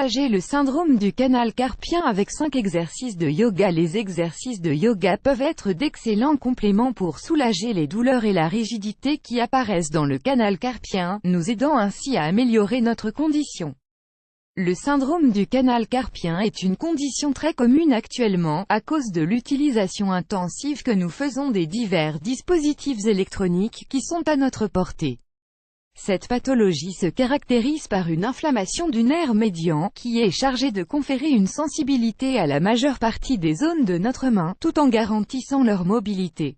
soulager le syndrome du canal carpien avec 5 exercices de yoga. Les exercices de yoga peuvent être d'excellents compléments pour soulager les douleurs et la rigidité qui apparaissent dans le canal carpien, nous aidant ainsi à améliorer notre condition. Le syndrome du canal carpien est une condition très commune actuellement, à cause de l'utilisation intensive que nous faisons des divers dispositifs électroniques qui sont à notre portée. Cette pathologie se caractérise par une inflammation du nerf médian, qui est chargé de conférer une sensibilité à la majeure partie des zones de notre main, tout en garantissant leur mobilité.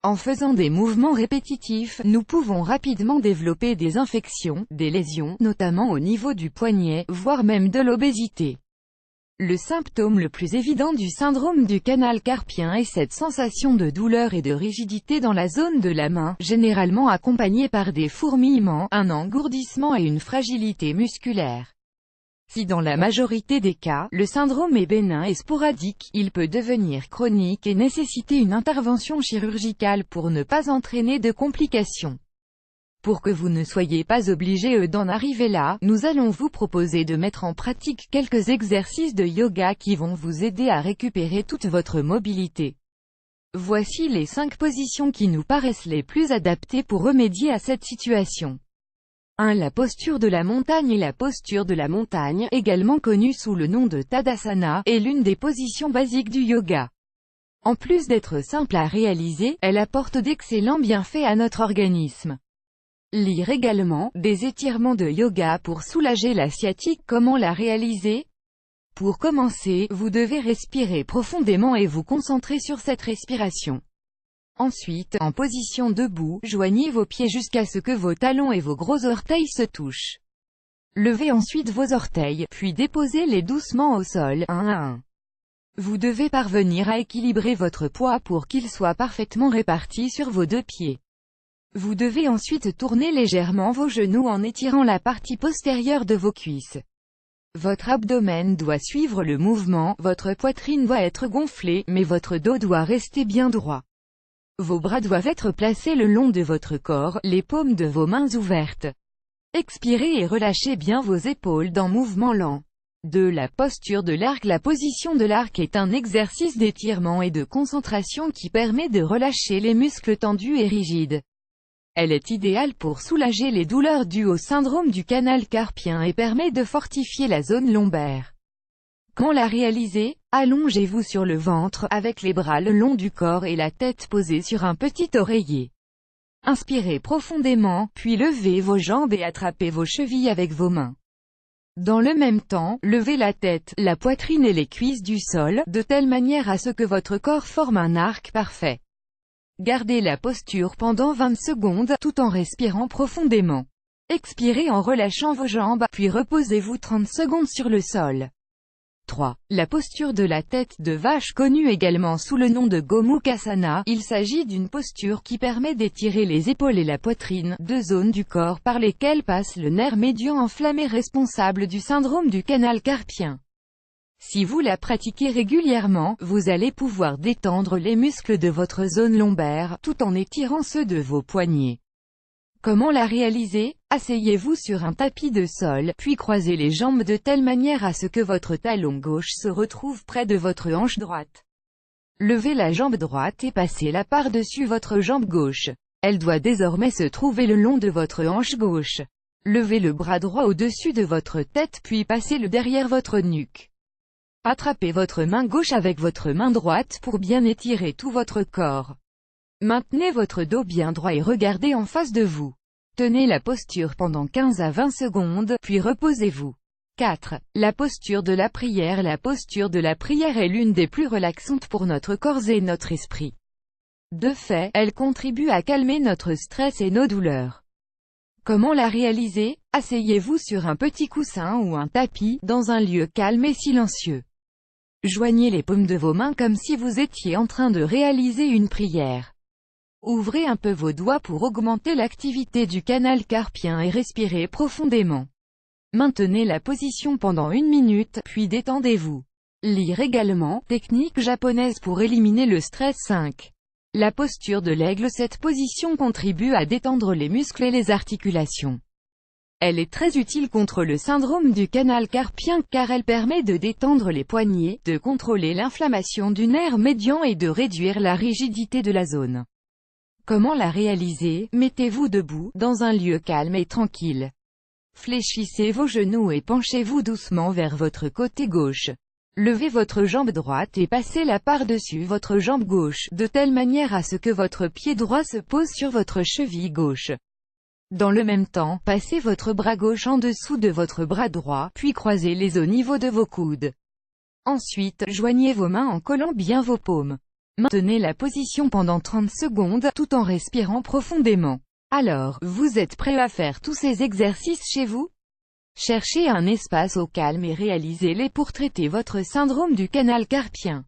En faisant des mouvements répétitifs, nous pouvons rapidement développer des infections, des lésions, notamment au niveau du poignet, voire même de l'obésité. Le symptôme le plus évident du syndrome du canal carpien est cette sensation de douleur et de rigidité dans la zone de la main, généralement accompagnée par des fourmillements, un engourdissement et une fragilité musculaire. Si dans la majorité des cas, le syndrome est bénin et sporadique, il peut devenir chronique et nécessiter une intervention chirurgicale pour ne pas entraîner de complications. Pour que vous ne soyez pas obligé d'en arriver là, nous allons vous proposer de mettre en pratique quelques exercices de yoga qui vont vous aider à récupérer toute votre mobilité. Voici les 5 positions qui nous paraissent les plus adaptées pour remédier à cette situation. 1. La posture de la montagne. Et la posture de la montagne, également connue sous le nom de Tadasana, est l'une des positions basiques du yoga. En plus d'être simple à réaliser, elle apporte d'excellents bienfaits à notre organisme. Lire également, des étirements de yoga pour soulager la sciatique. Comment la réaliser? Pour commencer, vous devez respirer profondément et vous concentrer sur cette respiration. Ensuite, en position debout, joignez vos pieds jusqu'à ce que vos talons et vos gros orteils se touchent. Levez ensuite vos orteils, puis déposez-les doucement au sol, un à un. Vous devez parvenir à équilibrer votre poids pour qu'il soit parfaitement réparti sur vos 2 pieds. Vous devez ensuite tourner légèrement vos genoux en étirant la partie postérieure de vos cuisses. Votre abdomen doit suivre le mouvement, votre poitrine doit être gonflée, mais votre dos doit rester bien droit. Vos bras doivent être placés le long de votre corps, les paumes de vos mains ouvertes. Expirez et relâchez bien vos épaules d'un mouvement lent. 2. La posture de l'arc. La position de l'arc est un exercice d'étirement et de concentration qui permet de relâcher les muscles tendus et rigides. Elle est idéale pour soulager les douleurs dues au syndrome du canal carpien et permet de fortifier la zone lombaire. Comment la réaliser? Allongez-vous sur le ventre, avec les bras le long du corps et la tête posée sur un petit oreiller. Inspirez profondément, puis levez vos jambes et attrapez vos chevilles avec vos mains. Dans le même temps, levez la tête, la poitrine et les cuisses du sol, de telle manière à ce que votre corps forme un arc parfait. Gardez la posture pendant 20 secondes, tout en respirant profondément. Expirez en relâchant vos jambes, puis reposez-vous 30 secondes sur le sol. 3. La posture de la tête de vache, connue également sous le nom de Gomukhasana. Il s'agit d'une posture qui permet d'étirer les épaules et la poitrine, 2 zones du corps par lesquelles passe le nerf médian enflammé responsable du syndrome du canal carpien. Si vous la pratiquez régulièrement, vous allez pouvoir détendre les muscles de votre zone lombaire, tout en étirant ceux de vos poignets. Comment la réaliser? Asseyez-vous sur un tapis de sol, puis croisez les jambes de telle manière à ce que votre talon gauche se retrouve près de votre hanche droite. Levez la jambe droite et passez-la par-dessus votre jambe gauche. Elle doit désormais se trouver le long de votre hanche gauche. Levez le bras droit au-dessus de votre tête puis passez-le derrière votre nuque. Attrapez votre main gauche avec votre main droite pour bien étirer tout votre corps. Maintenez votre dos bien droit et regardez en face de vous. Tenez la posture pendant 15 à 20 secondes, puis reposez-vous. 4. La posture de la prière. La posture de la prière est l'une des plus relaxantes pour notre corps et notre esprit. De fait, elle contribue à calmer notre stress et nos douleurs. Comment la réaliser? Asseyez-vous sur un petit coussin ou un tapis, dans un lieu calme et silencieux. Joignez les paumes de vos mains comme si vous étiez en train de réaliser une prière. Ouvrez un peu vos doigts pour augmenter l'activité du canal carpien et respirez profondément. Maintenez la position pendant 1 minute, puis détendez-vous. Lire également, technique japonaise pour éliminer le stress. 5. La posture de l'aigle. Cette position contribue à détendre les muscles et les articulations. Elle est très utile contre le syndrome du canal carpien, car elle permet de détendre les poignets, de contrôler l'inflammation du nerf médian et de réduire la rigidité de la zone. Comment la réaliser? Mettez-vous debout, dans un lieu calme et tranquille. Fléchissez vos genoux et penchez-vous doucement vers votre côté gauche. Levez votre jambe droite et passez-la par-dessus votre jambe gauche, de telle manière à ce que votre pied droit se pose sur votre cheville gauche. Dans le même temps, passez votre bras gauche en dessous de votre bras droit, puis croisez-les au niveau de vos coudes. Ensuite, joignez vos mains en collant bien vos paumes. Maintenez la position pendant 30 secondes, tout en respirant profondément. Alors, vous êtes prêt à faire tous ces exercices chez vous? Cherchez un espace au calme et réalisez-les pour traiter votre syndrome du canal carpien.